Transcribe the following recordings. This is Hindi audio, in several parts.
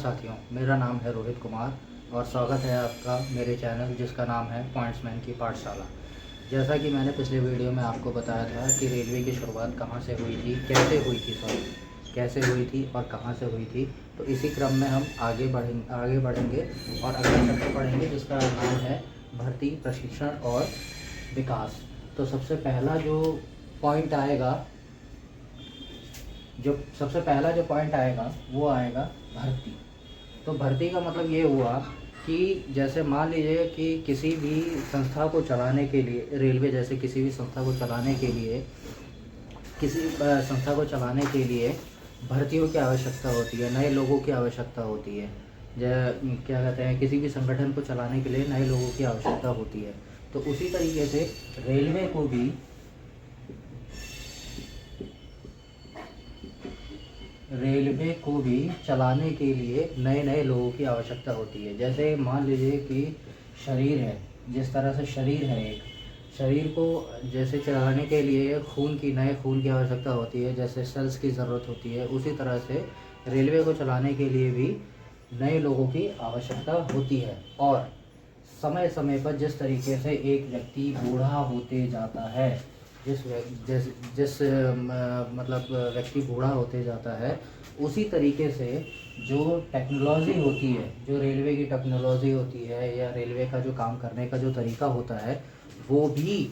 साथियों, मेरा नाम है रोहित कुमार और स्वागत है आपका मेरे चैनल जिसका नाम है पॉइंट्समैन की पाठशाला। जैसा कि मैंने पिछले वीडियो में आपको बताया था कि रेलवे की शुरुआत कहाँ से हुई थी, कैसे हुई थी और कहाँ से हुई थी, तो इसी क्रम में हम आगे बढ़ेंगे और अगला चैप्टर पढ़ेंगे जिसका नाम है भर्ती, प्रशिक्षण और विकास। तो सबसे पहला जो पॉइंट आएगा वो आएगा भर्ती। तो भर्ती का मतलब ये हुआ कि जैसे मान लीजिए कि किसी भी संस्था को चलाने के लिए, रेलवे जैसे किसी भी संस्था को चलाने के लिए भर्तियों की आवश्यकता होती है, नए लोगों की आवश्यकता होती है। क्या कहते हैं, किसी भी संगठन को चलाने के लिए नए लोगों की आवश्यकता होती है। तो उसी तरीके से रेलवे को भी चलाने के लिए नए लोगों की आवश्यकता होती है। जैसे मान लीजिए कि शरीर है, जिस तरह से शरीर है, एक शरीर को जैसे चलाने के लिए नए खून की आवश्यकता होती है, जैसे सेल्स की ज़रूरत होती है, उसी तरह से रेलवे को चलाने के लिए भी नए लोगों की आवश्यकता होती है। और समय समय पर जिस तरीके से एक व्यक्ति बूढ़ा होते जाता है, मतलब व्यक्ति बूढ़ा होते जाता है, उसी तरीके से जो टेक्नोलॉजी होती है, जो रेलवे की टेक्नोलॉजी होती है या रेलवे का जो काम करने का जो तरीका होता है, वो भी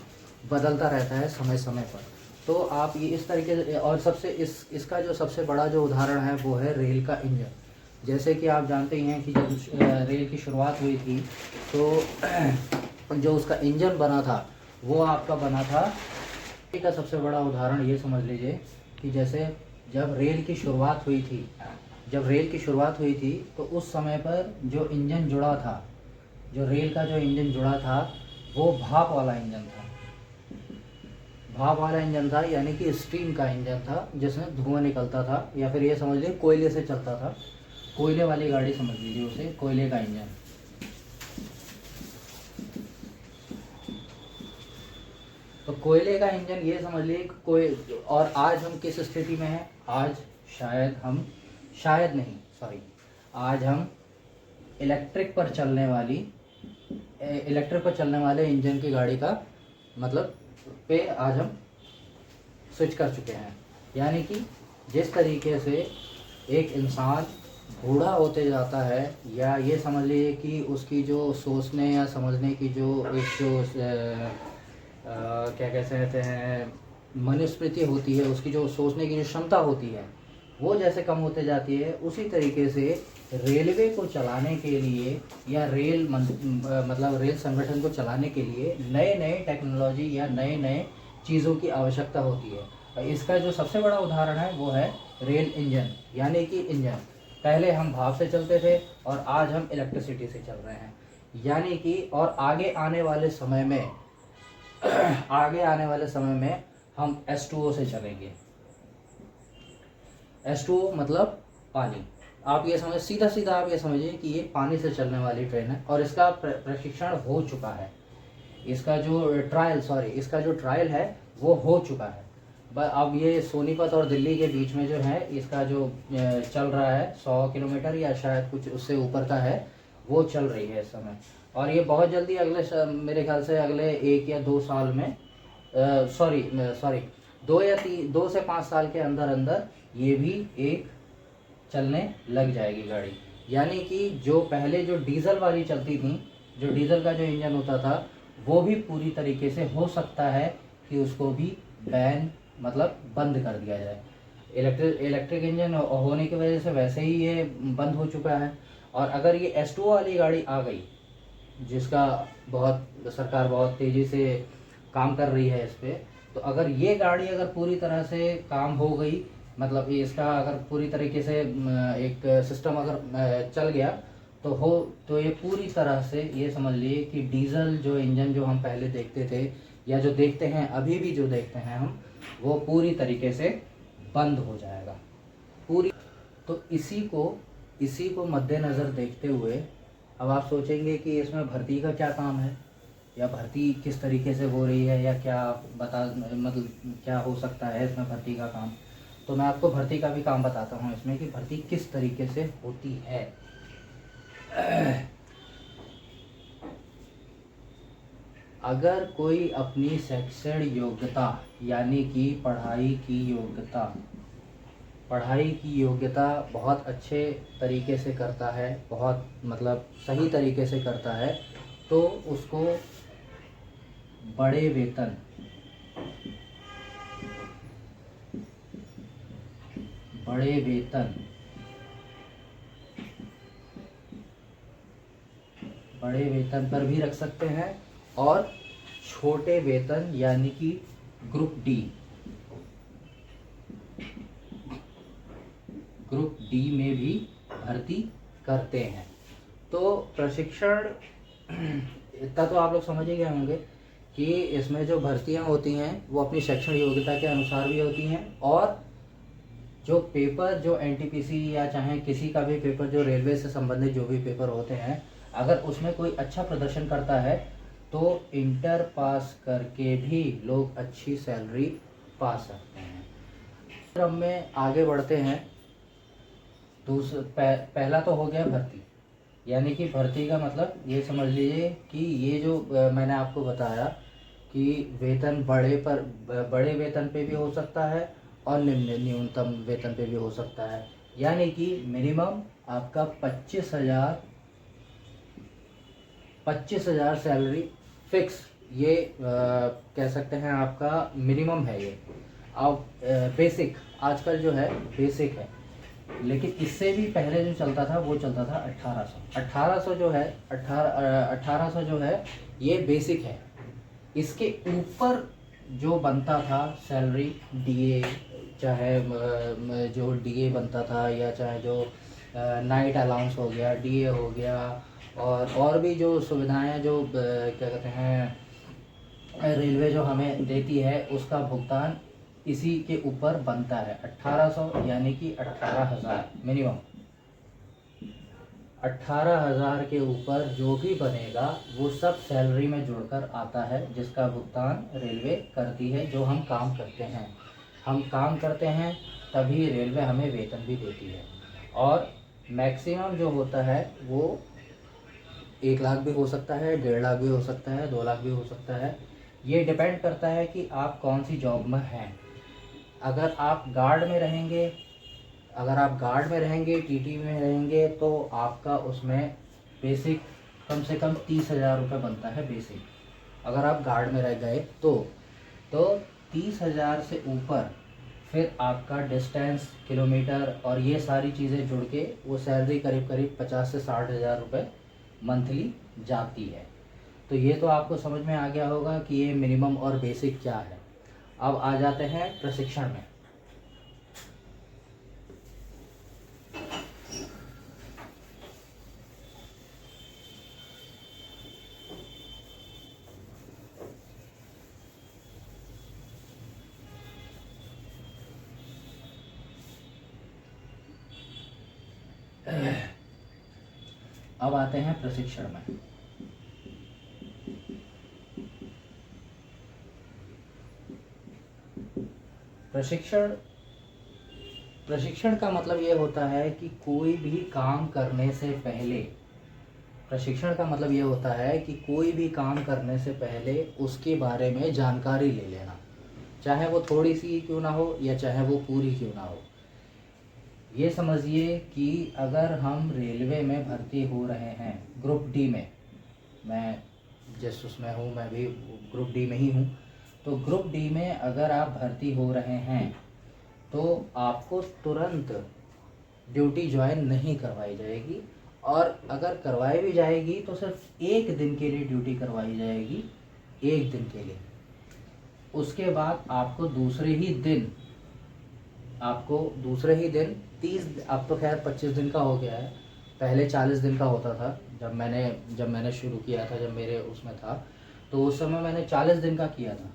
बदलता रहता है समय समय पर। तो आप ये इस तरीके से, और इसका जो सबसे बड़ा जो उदाहरण है वो है रेल का इंजन। जैसे कि आप जानते ही हैं कि जब रेल की शुरुआत हुई थी तो जो उसका इंजन बना था वो आपका बना था। का सबसे बड़ा उदाहरण ये समझ लीजिए कि जैसे जब रेल की शुरुआत हुई थी तो उस समय पर जो इंजन जुड़ा था, जो रेल का जो इंजन जुड़ा था, वो भाप वाला इंजन था, यानी कि स्टीम का इंजन था जिसमें धुआं निकलता था, या फिर ये समझ लीजिए कोयले से चलता था। कोयले वाली गाड़ी समझ लीजिए उसे, कोयले का इंजन। तो कोयले का इंजन ये समझ लीजिए और आज हम किस स्थिति में हैं? आज आज हम इलेक्ट्रिक पर चलने वाले इंजन की गाड़ी का मतलब पे आज हम स्विच कर चुके हैं। यानी कि जिस तरीके से एक इंसान बूढ़ा होते जाता है, या ये समझ लीजिए कि उसकी जो सोचने या समझने की क्या कहते हैं, मनुस्मृति होती है, उसकी जो सोचने की जो क्षमता होती है वो जैसे कम होते जाती है, उसी तरीके से रेलवे को चलाने के लिए या रेल संगठन को चलाने के लिए नए टेक्नोलॉजी या नए चीज़ों की आवश्यकता होती है। इसका जो सबसे बड़ा उदाहरण है वो है रेल इंजन। यानी कि इंजन पहले हम भाप से चलते थे और आज हम इलेक्ट्रिसिटी से चल रहे हैं। यानी कि और आगे आने वाले समय में हम H2O से चलेंगे। H2O मतलब पानी। आप ये सीधा आप ये समझिए कि ये पानी से चलने वाली ट्रेन है और इसका प्रशिक्षण हो चुका है। इसका जो ट्रायल है वो हो चुका है। अब ये सोनीपत और दिल्ली के बीच में जो है, इसका जो चल रहा है 100 किलोमीटर या शायद कुछ उससे ऊपर का है, वो चल रही है इस समय। और ये बहुत जल्दी मेरे ख्याल से अगले 1 या 2 साल में 2 से 5 साल के अंदर ये भी एक चलने लग जाएगी गाड़ी। यानी कि जो पहले जो डीजल वाली चलती थी, जो डीजल का जो इंजन होता था, वो भी पूरी तरीके से हो सकता है कि उसको भी बंद कर दिया जाए। इलेक्ट्रिक इंजन होने की वजह से वैसे ही ये बंद हो चुका है। और अगर ये H2O वाली गाड़ी आ गई, जिसका सरकार बहुत तेज़ी से काम कर रही है इस पर, तो अगर ये गाड़ी पूरी तरह से काम हो गई, मतलब इसका अगर पूरी तरीके से एक सिस्टम अगर चल गया तो ये पूरी तरह से ये समझ लिए कि डीजल जो इंजन जो हम पहले देखते थे या जो देखते हैं, अभी भी जो देखते हैं हम, वो पूरी तरीके से बंद हो जाएगा पूरी। तो इसी को मद्देनज़र देखते हुए अब आप सोचेंगे कि इसमें भर्ती का क्या काम है, या भर्ती किस तरीके से हो रही है, या क्या हो सकता है इसमें भर्ती का काम। तो मैं आपको भर्ती का भी काम बताता हूँ इसमें कि भर्ती किस तरीके से होती है। अगर कोई अपनी शैक्षणिक योग्यता यानी कि पढ़ाई की योग्यता बहुत अच्छे तरीके से करता है, बहुत मतलब सही तरीके से करता है, तो उसको बड़े वेतन बड़े वेतन पर भी रख सकते हैं और छोटे वेतन यानी कि ग्रुप डी में भी भर्ती करते हैं। तो प्रशिक्षण इतना तो आप लोग समझ ही गए होंगे कि इसमें जो भर्तियां होती हैं वो अपनी शैक्षणिक योग्यता के अनुसार भी होती हैं, और जो पेपर जो एनटीपीसी या चाहे किसी का भी पेपर जो रेलवे से संबंधित जो भी पेपर होते हैं, अगर उसमें कोई अच्छा प्रदर्शन करता है तो इंटर पास करके भी लोग अच्छी सैलरी पा सकते हैं। क्रम में आगे बढ़ते हैं। पहला तो हो गया भर्ती, यानी कि भर्ती का मतलब ये समझ लीजिए कि ये जो मैंने आपको बताया कि वेतन बड़े वेतन पे भी हो सकता है और न्यूनतम वेतन पे भी हो सकता है। यानी कि मिनिमम आपका 25,000 सैलरी फिक्स, ये कह सकते हैं आपका मिनिमम है ये। अब बेसिक आजकल जो है बेसिक है, लेकिन इससे भी पहले जो चलता था वो चलता था 1800 जो है 1800 जो है ये बेसिक है। इसके ऊपर जो बनता था सैलरी डीए, चाहे जो डीए बनता था या चाहे जो नाइट अलाउंस हो गया, डीए हो गया, और भी जो सुविधाएं जो क्या कहते हैं रेलवे जो हमें देती है, उसका भुगतान इसी के ऊपर बनता है। 1800 यानी कि 18,000 मिनिमम। 18,000 के ऊपर जो भी बनेगा वो सब सैलरी में जुड़कर आता है, जिसका भुगतान रेलवे करती है। जो हम काम करते हैं तभी रेलवे हमें वेतन भी देती है। और मैक्सिमम जो होता है वो 1 लाख भी हो सकता है, 1.5 लाख भी हो सकता है, 2 लाख भी हो सकता है। ये डिपेंड करता है कि आप कौन सी जॉब में हैं। अगर आप गार्ड में रहेंगे, टीटी में रहेंगे, तो आपका उसमें बेसिक कम से कम 30,000 रुपये बनता है बेसिक। अगर आप गार्ड में रह गए तो 30,000 से ऊपर फिर आपका डिस्टेंस, किलोमीटर और ये सारी चीज़ें जुड़ के वो सैलरी करीब 50 से 60,000 रुपये मंथली जाती है। तो ये तो आपको समझ में आ गया होगा कि ये मिनिमम और बेसिक क्या है। अब आ जाते हैं प्रशिक्षण में। अब आते हैं प्रशिक्षण में। प्रशिक्षण का मतलब ये होता है कि कोई भी काम करने से पहले उसके बारे में जानकारी ले लेना, चाहे वो थोड़ी सी क्यों ना हो या चाहे वो पूरी क्यों ना हो। ये समझिए कि अगर हम रेलवे में भर्ती हो रहे हैं ग्रुप डी में, मैं जिस उसमें हूँ मैं भी ग्रुप डी में ही हूँ, तो ग्रुप डी में अगर आप भर्ती हो रहे हैं तो आपको तुरंत ड्यूटी ज्वाइन नहीं करवाई जाएगी, और अगर करवाई भी जाएगी तो सिर्फ 1 दिन के लिए ड्यूटी करवाई जाएगी, 1 दिन के लिए। उसके बाद आपको दूसरे ही दिन 30, अब तो खैर 25 दिन का हो गया है, पहले 40 दिन का होता था। जब मैंने शुरू किया था, जब मेरे उसमें था, तो उस समय मैंने 40 दिन का किया था।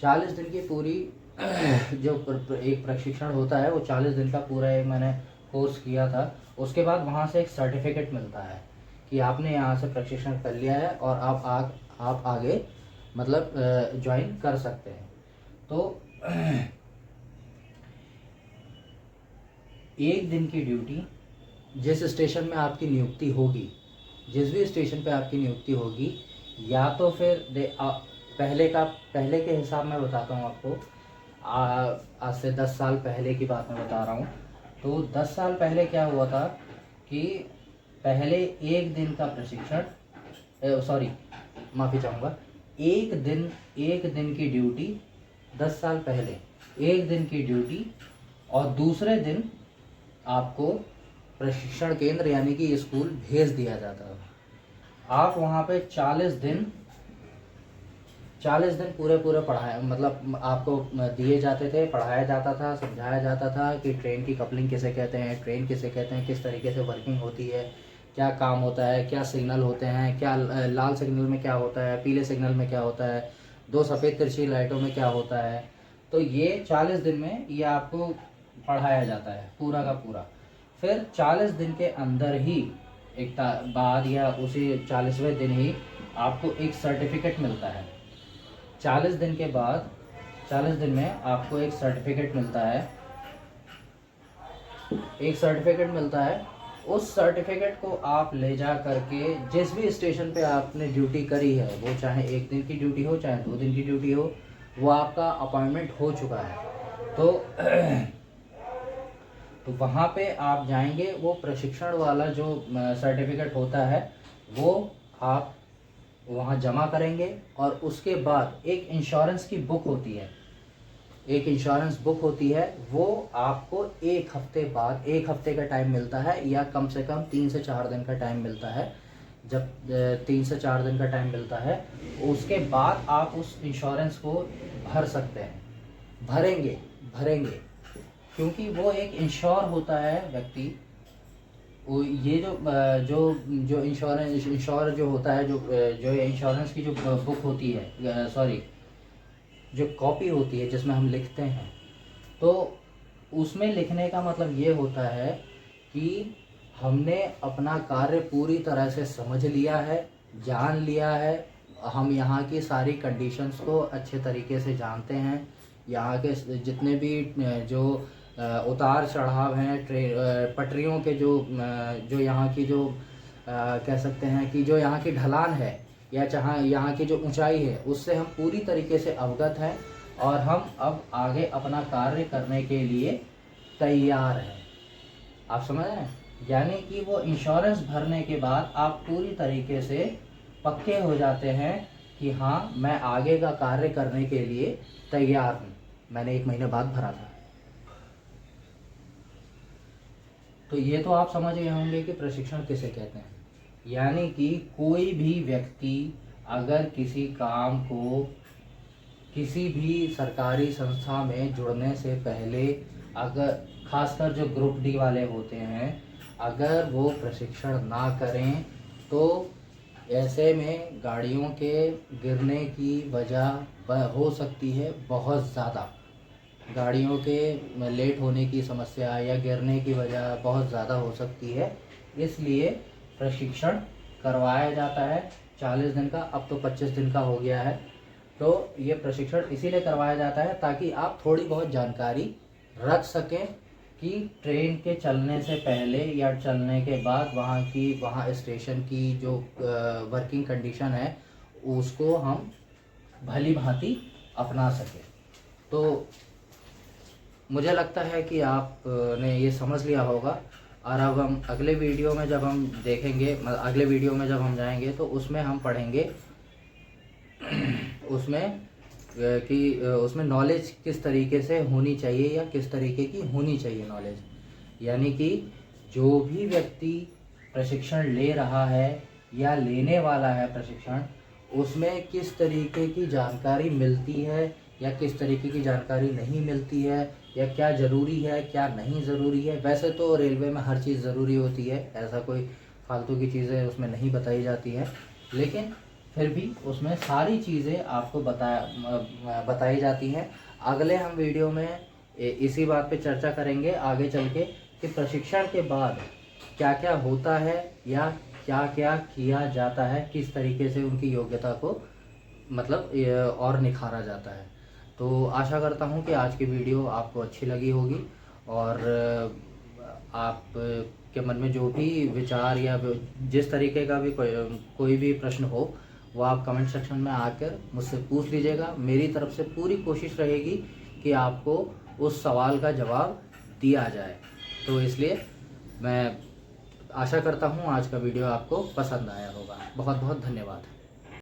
40 दिन की पूरी जो एक प्रशिक्षण होता है वो 40 दिन का पूरा एक मैंने कोर्स किया था। उसके बाद वहाँ से एक सर्टिफिकेट मिलता है कि आपने यहाँ से प्रशिक्षण कर लिया है और आप आगे मतलब ज्वाइन कर सकते हैं। तो 1 दिन की ड्यूटी जिस स्टेशन में आपकी नियुक्ति होगी, जिस भी स्टेशन पे आपकी नियुक्ति होगी, या तो फिर पहले के हिसाब में बताता हूँ आपको। आज से 10 साल पहले की बात मैं बता रहा हूँ। तो 10 साल पहले क्या हुआ था कि पहले 1 दिन का प्रशिक्षण, सॉरी माफ़ी चाहूँगा, एक दिन की ड्यूटी 10 साल पहले 1 दिन की ड्यूटी, और दूसरे दिन आपको प्रशिक्षण केंद्र यानी कि स्कूल भेज दिया जाता था। आप वहाँ पे 40 दिन पूरे पढ़ाए, मतलब आपको दिए जाते थे, पढ़ाया जाता था, समझाया जाता था कि ट्रेन की कपलिंग किसे कहते हैं, ट्रेन किसे कहते हैं, किस तरीके से वर्किंग होती है, क्या काम होता है, क्या सिग्नल होते हैं, क्या लाल सिग्नल में क्या होता है, पीले सिग्नल में क्या होता है, 2 सफ़ेद तिरछी लाइटों में क्या होता है। तो ये 40 दिन में ये आपको पढ़ाया जाता है पूरा का पूरा। फिर 40 दिन के अंदर ही बाद या उसी 40वें दिन ही आपको एक सर्टिफिकेट मिलता है। 40 दिन के बाद 40 दिन में आपको एक सर्टिफिकेट मिलता है। उस सर्टिफिकेट को आप ले जा करके जिस भी स्टेशन पे आपने ड्यूटी करी है, वो चाहे 1 दिन की ड्यूटी हो चाहे 2 दिन की ड्यूटी हो, वो आपका अपॉइंटमेंट हो चुका है। तो वहाँ पे आप जाएंगे, वो प्रशिक्षण वाला जो सर्टिफिकेट होता है वो आप वहाँ जमा करेंगे, और उसके बाद एक इंश्योरेंस की बुक होती है, वो आपको 1 हफ्ते बाद, 1 हफ्ते का टाइम मिलता है, या कम से कम 3 से 4 दिन का टाइम मिलता है। जब 3 से 4 दिन का टाइम मिलता है, उसके बाद आप उस इंश्योरेंस को भर सकते हैं, भरेंगे क्योंकि वो एक इंश्योर होता है व्यक्ति। वो ये जो इंश्योर जो होता है, जो इंश्योरेंस की जो बुक होती है, सॉरी जो कॉपी होती है जिसमें हम लिखते हैं, तो उसमें लिखने का मतलब ये होता है कि हमने अपना कार्य पूरी तरह से समझ लिया है, जान लिया है, हम यहाँ की सारी कंडीशंस को अच्छे तरीके से जानते हैं, यहाँ के जितने भी जो उतार चढ़ाव हैं, पटरियों के जो यहाँ की जो कह सकते हैं कि जो यहाँ की ढलान है या चाहे यहाँ की जो ऊंचाई है, उससे हम पूरी तरीके से अवगत हैं, और हम अब आगे अपना कार्य करने के लिए तैयार हैं। आप समझ रहे हैं? यानी कि वो इंश्योरेंस भरने के बाद आप पूरी तरीके से पक्के हो जाते हैं कि हाँ, मैं आगे का कार्य करने के लिए तैयार हूँ। मैंने 1 महीने बाद भरा था। तो ये तो आप समझ गए होंगे कि प्रशिक्षण किसे कहते हैं। यानी कि कोई भी व्यक्ति अगर किसी काम को किसी भी सरकारी संस्था में जुड़ने से पहले, अगर खासकर जो ग्रुप डी वाले होते हैं, अगर वो प्रशिक्षण ना करें तो ऐसे में गाड़ियों के गिरने की वजह हो सकती है बहुत ज़्यादा। गाड़ियों के लेट होने की समस्या या गिरने की वजह बहुत ज़्यादा हो सकती है। इसलिए प्रशिक्षण करवाया जाता है 40 दिन का, अब तो 25 दिन का हो गया है। तो ये प्रशिक्षण इसीलिए करवाया जाता है ताकि आप थोड़ी बहुत जानकारी रख सकें कि ट्रेन के चलने से पहले या चलने के बाद वहाँ स्टेशन की जो वर्किंग कंडीशन है उसको हम भली भांति अपना सकें। तो मुझे लगता है कि आपने ये समझ लिया होगा। और अब हम अगले वीडियो में जब हम देखेंगे, अगले वीडियो में जब हम जाएंगे तो उसमें हम पढ़ेंगे उसमें नॉलेज किस तरीके से होनी चाहिए या किस तरीके की होनी चाहिए नॉलेज। यानी कि जो भी व्यक्ति प्रशिक्षण ले रहा है या लेने वाला है प्रशिक्षण, उसमें किस तरीके की जानकारी मिलती है या किस तरीके की जानकारी नहीं मिलती है, या क्या ज़रूरी है क्या नहीं ज़रूरी है। वैसे तो रेलवे में हर चीज़ ज़रूरी होती है, ऐसा कोई फालतू की चीज़ें उसमें नहीं बताई जाती हैं, लेकिन फिर भी उसमें सारी चीज़ें आपको बताई जाती हैं। अगले हम वीडियो में इसी बात पे चर्चा करेंगे आगे चल के कि प्रशिक्षण के बाद क्या क्या होता है या क्या क्या किया जाता है, किस तरीके से उनकी योग्यता को मतलब और निखारा जाता है। तो आशा करता हूँ कि आज की वीडियो आपको अच्छी लगी होगी, और आप के मन में जो भी विचार या जिस तरीके का भी कोई भी प्रश्न हो वो आप कमेंट सेक्शन में आकर मुझसे पूछ लीजिएगा। मेरी तरफ से पूरी कोशिश रहेगी कि आपको उस सवाल का जवाब दिया जाए। तो इसलिए मैं आशा करता हूँ आज का वीडियो आपको पसंद आया होगा। बहुत बहुत धन्यवाद।